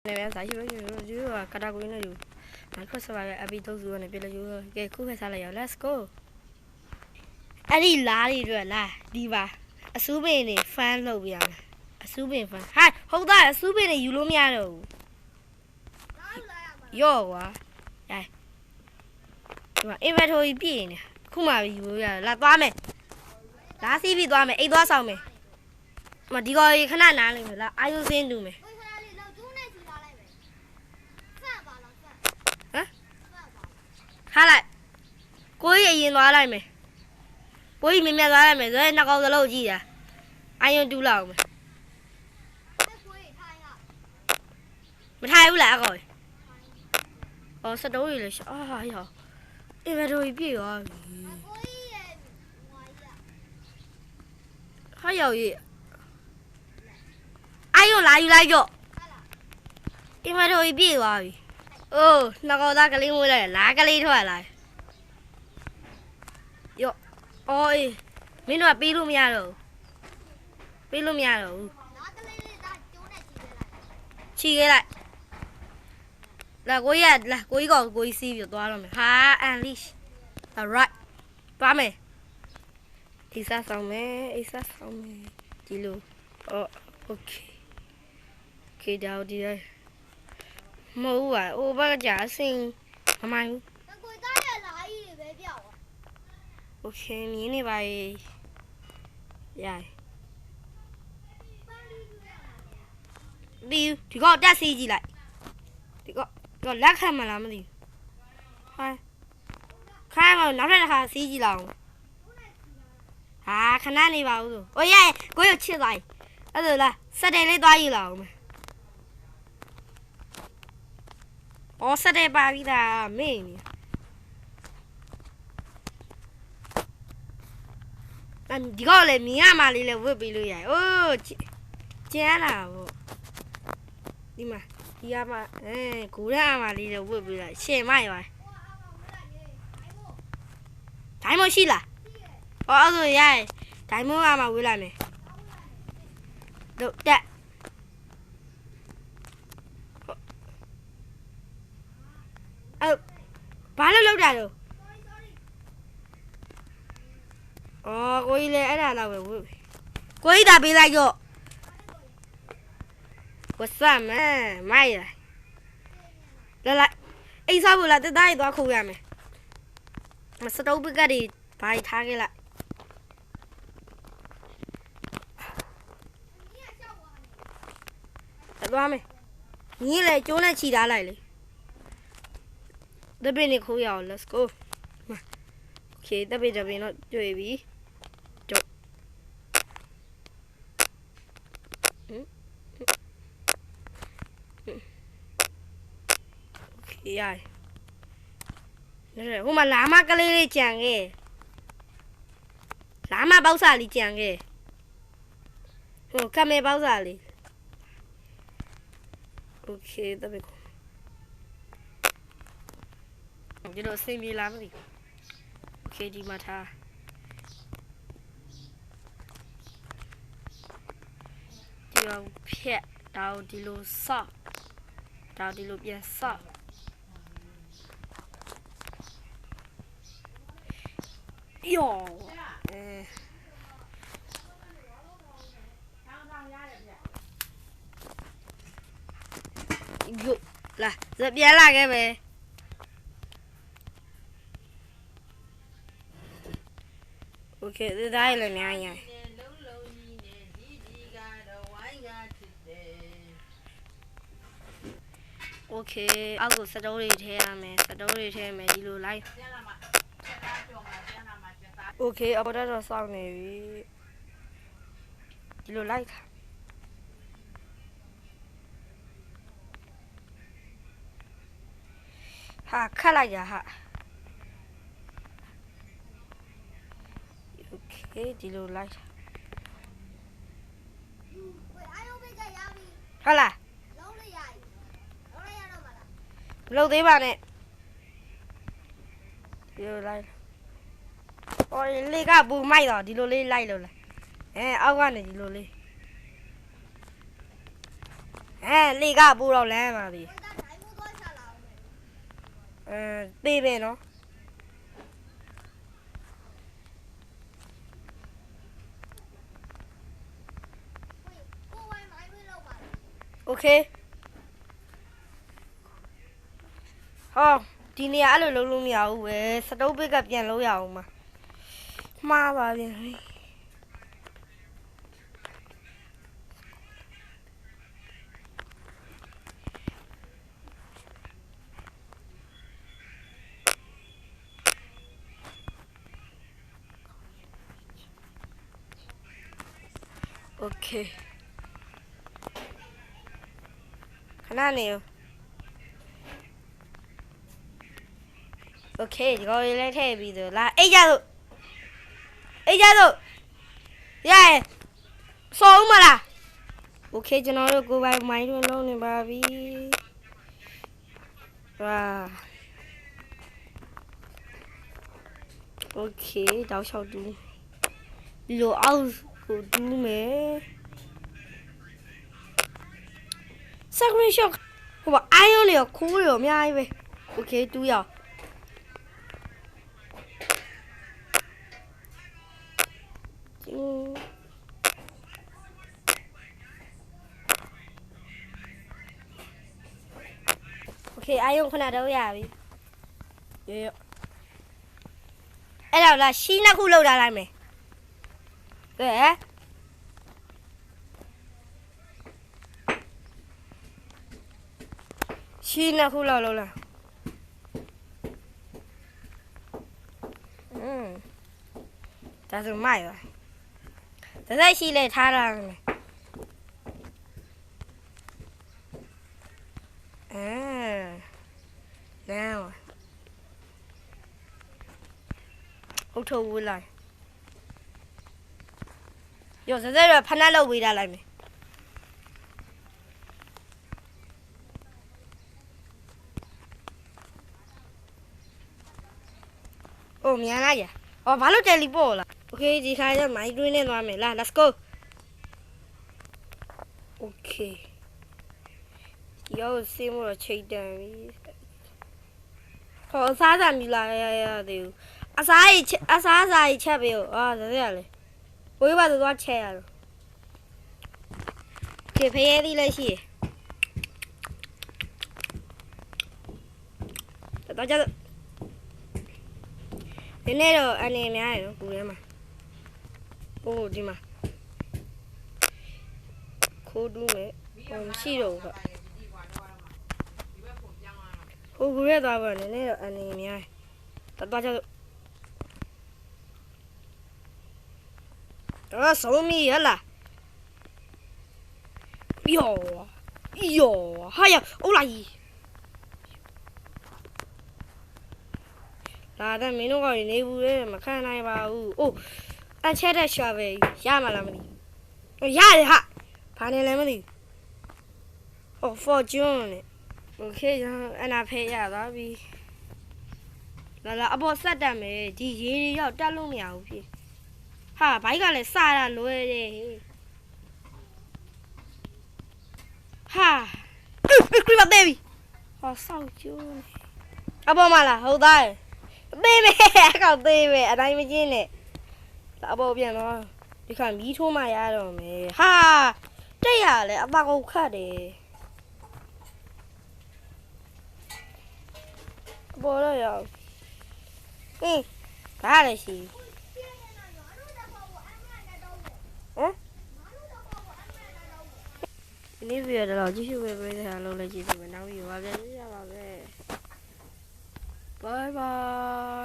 내가 다시 요 가다고 있는 요 마이크로소프트 앱이 더 좋아하는 별로 요 게 쿠해 살아요. Let's go. 아니 라리를 라 디바 아수베네 fan လုပ်ပြရမယ်အစူးပင် fan ဟာဟုတ်သားအစူးပင်နေယူလို့မရတော့ဘူးရော့ကွာရိုင်းဒီမှာ inventory ပြည့်နေခုမှယူလို့ရတယ်လာသွားမယ်လာစီးပြီးသွားမယ်အိတ်သွားဆောင်မယ်ဒီကောခဏနားလိမ့်မယ်လားအာယုစင်းတူမယ်ထားလိုက်ကိုကြီးအရင်သွားလိုက်မယ်ကိုကြီးမြင်မြတ်သွားလိုက်မယ်ဆိုရင်နှစ်ကောင်သလုံးကြည့်တာအာယုတူလောက်မယ်မထိုင်ဘူးလားအကောင်အော်စတိုးရီလေအာရောအင်ဗင်တိုရီပြည့်ရောဟာရောက်ရေးအာယုလာယူလိုက်ကြော့အင်ဗင်တိုရီပြည့်သွားပြီအိုးနှစ်ကောင်သားကလေးမွေးလိုက်လားကလေးထွက်လာယော့အော်အေးမင်းတို့ကပေးလို့မရတော့ပေးလို့မရတော့ဘူးချီခဲ့လိုက်လာကိုကြီးကလာကိုကြီးကောင်ကိုကြီးစီးပြီးသွားတော့မယ်ဟာ unleash alright သွားမယ်အိစားဆောင်မယ်အိစားဆောင်မယ်ဒီလိုအော် okay okay ဒါဒီမဟုတ်ပါအိုးဘာကြာအစင်မမိုင်းဘူးကိုသားရဲ့လာကြီးတွေပဲပြောက်သွား okay မြင်းနေပါရဲ့ရိုင်းဒီကောတက်စီးကြည့်လိုက်ဒီကောလက်ခံမလားမသိဘူးဟာခိုင်းမနောက်ထပ်တစ်ခါစီးကြည့်လောက်ဟာခဏနေပါဦးဆိုအိုးရဲ့ကိုရချစ်သွားအဲ့ဒါလားစက်တယ်လေးသွားယူလောက်မယ်အော်စက်တယ်ပါပြီသားမင်းဒီကောလေမြင်ရမှလေးလေဝတ်ပြီးလို့ရအိုးကျန်းလာပေါ့ဒီမှာဒီကမှဂူရအမလေးလေဝတ်ပြီးလိုက်ရှင်မရပါဒိုင်းမရှိလားအော်အဲ့ဆိုရဲဒိုင်းမကမှဝေးလိုက်မယ်တို့တက်ဘာလို့လောက်တာတော့အော်ကိုကြီးလည်းအဲ့ဒါတော့ပဲဝတ်ကိုကြီးဒါပေးလိုက်တော့What's up man မိုက်လာလာအိမ်စားဖို့လားတက်သားရီသွားခုတ်ရမယ်စတုပ်ပကတ်တွေဘာထားခဲ့လိုက်သွားမယ်ညီလေကျိုးနဲ့ချီထားလိုက်လေတပင်းနေခိုးရအောင် let's go okay တပင်းတော့တွေ့ပြီတော့ရိုင်းဟိုမှာလာမကလေးလေးကြံခဲ့လာမပေါက်စာလေးကြံခဲ့ဟိုကမဲပေါက်စာလေးโอเคတပည့်ကိုဒီလိုစင်ပြေလာမသိโอเคဒီမှာထားဒီလိုဖြက်တောက်ဒီလိုဆော့တောက်ဒီလိုပြန်ဆော့哟，哟，来这边那个呗。OK，这咋了娘呀？OK，我个石头里贴了没？石头里贴没？一路来。Okay အပေါ်တော့စောင်းနေပြီဒီလိုလိုက်ဟာခတ်လိုက်ရဟာ Okay ဒီလိုလိုက်ဟာလားလုံးလိုက်ရတော့မလားမလုပ်သေးပါနဲ့ဒီလိုလိုက်အော်လေကပူမိုက်တော့ဒီလိုလေးလိုက်လို့လားအောက်ကနေဒီလိုလေး လေကပို့တော့လမ်းပါပြီသေးပဲနော်โอเคဟောဒီနေရာအဲ့လိုလုံးလို့မရဘူးပဲစတုပ်ပစ်ကပြန်လို့ရအောင်မှာမှားပါပြန်โอเคခဏနေโอเคဒီကောင်လေးထည့်ပြီးတော့လာအိတ်ကြစို့ရဲစောဦးမလားโอเคကျွန်တော်တို့ကိုပိုင်မိုင်းတွင်လုံးနေပါပြီဟာโอเคတောက်လျှောက်တူးဒီလိုအောက်ကိုတူးမယ်စကရင်းရှော့ဟိုအိုင်ယွန်လေးကိုခိုးရအများကြီးပဲโอเคတူးရအောင်โอเคအိုင်ယွန်ခဏတော့ရပြီရောအဲ့တော့လာရှီးနှစ်ခုလောက်ထားလိုက်မယ်ကဲရှီးနှစ်ခုလောက်လောက်လာဒါဆိုမိုက်ပါဒါရှိလေထားရမယ်now ဟုတ်ထုတ်ဝလိုက်ရောစစရဖနာလောက်ဝေးထားလိုက်မယ်အိုးမြန်လာရအော်ဘာလို့တယ်လီပို့လားโอเคဒီခါကျမိုင်းတွင်းနဲ့သွားမယ်လာ let's go โอเคရောစေးမလို့ချိန်တန်ပြီဟောအစားစားမြလာရသေးဘူးအစားစားချက်ပေးဦးအာဒါရလေဝေးပါတော့ချက်ရတော့ဒီဖေးသေးလည်းရှိတော့ကြတော့ဒီနေ့တော့အနေများရနော်ပူထဲမှာအိုးဒီမှာခိုးတူးမယ်မရှိတော့ဘူးဟိုကူရဲသွားပါနဲ့တော့အနေများတော့ကြတော့ဆုံးမီရလားယောဟာရအိုးလာကြီးလာတဲ့မင်းတို့ကနေဘူးလေမခံနိုင်ပါဘူးအိုးအချက်တဲ့ရှာပဲရမှာလားမသိဘူးရတယ်ဟာဘာနေလဲမသိဘူးဟို fortune နဲ့โอเคအနာဖေးရသွားပြီလာအပေါ်ဆက်တက်မယ်ဒီရေတွေရောက်တက်လို့မရဘူးဖြစ်ဟာဘိုက်ကလည်းစတာလွယ်တယ်ဟာခရီးပါသေးပြီဟောဆောက်ကျိုးအပေါ်မှာလားဟုတ်သားသေးပဲအကောက်သေးပဲအတိုင်းမကျင်းနဲ့အပေါ်ပြန်တော့ဒီခါမီးထိုးမှရတော့မယ်ဟာတက်ရလဲအပကုတ်ခတ်တယ်ပေါ်တော့ရောက်ဒါလည်းရှိဒီဗီဒီယိုတော့ကြည့်ရှုပေးတဲ့အားလုံးလည်းကြည့်ပြီးနောက်ဗီဒီယိုပါပြန်ရပါမယ် bye bye